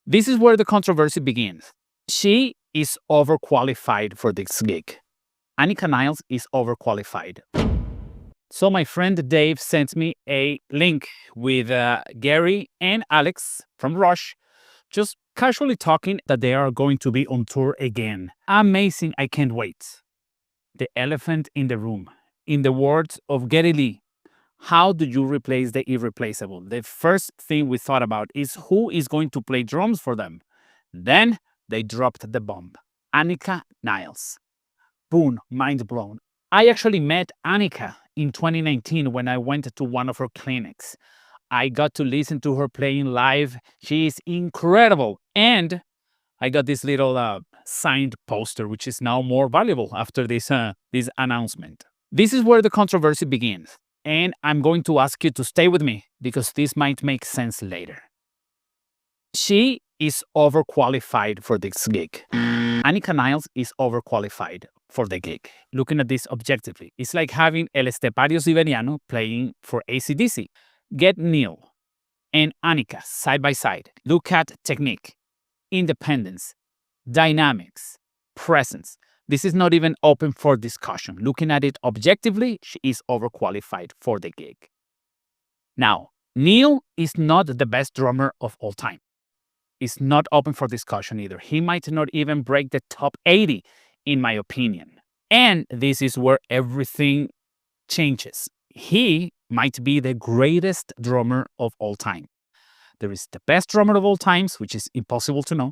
This is where the controversy begins. She is overqualified for this gig. Anika Niles is overqualified. So my friend Dave sent me a link with Gary and Alex from Rush, just casually talking that they are going to be on tour again. Amazing, I can't wait. The elephant in the room. In the words of Geddy Lee, how do you replace the irreplaceable? The first thing we thought about is who is going to play drums for them. Then they dropped the bomb. Anika Niles. Boom, mind blown. I actually met Anika in 2019 when I went to one of her clinics. I got to listen to her playing live. She is incredible. And I got this little signed poster, which is now more valuable after this announcement. This is where the controversy begins. And I'm going to ask you to stay with me because this might make sense later. She is overqualified for this gig. Anika Niles is overqualified for the gig. Looking at this objectively, it's like having El Estepario Siberiano playing for AC/DC. Get Neil and Anika side by side. Look at technique, independence, dynamics, presence. This is not even open for discussion. Looking at it objectively, she is overqualified for the gig. Now, Neil is not the best drummer of all time. It's not open for discussion either. He might not even break the top 80, in my opinion. And this is where everything changes. He might be the greatest drummer of all time. There is the best drummer of all times, which is impossible to know.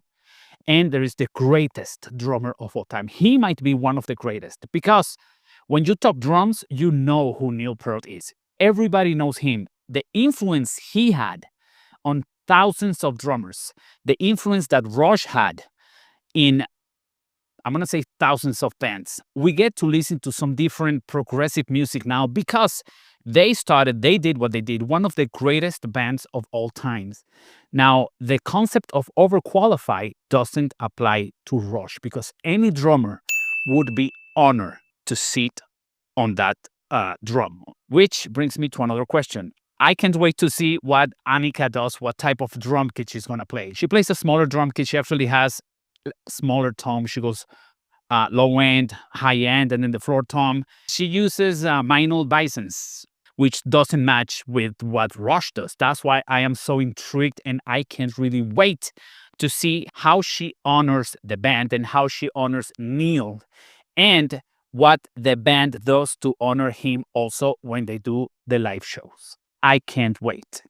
And there is the greatest drummer of all time. He might be one of the greatest because when you talk drums, you know who Neil Peart is. Everybody knows him. The influence he had on thousands of drummers, the influence that Rush had in, I'm going to say thousands of bands. We get to listen to some different progressive music now because they did what they did, one of the greatest bands of all times. Now, the concept of overqualify doesn't apply to Rush because any drummer would be honored to sit on that drum. Which brings me to another question. I can't wait to see what Anika does, what type of drum kit she's going to play. She plays a smaller drum kit. She actually has smaller tom. She goes low end, high end, and then the floor tom. She uses Meinl Bisons, which doesn't match with what Rush does. That's why I am so intrigued and I can't really wait to see how she honors the band and how she honors Neil and what the band does to honor him also when they do the live shows. I can't wait.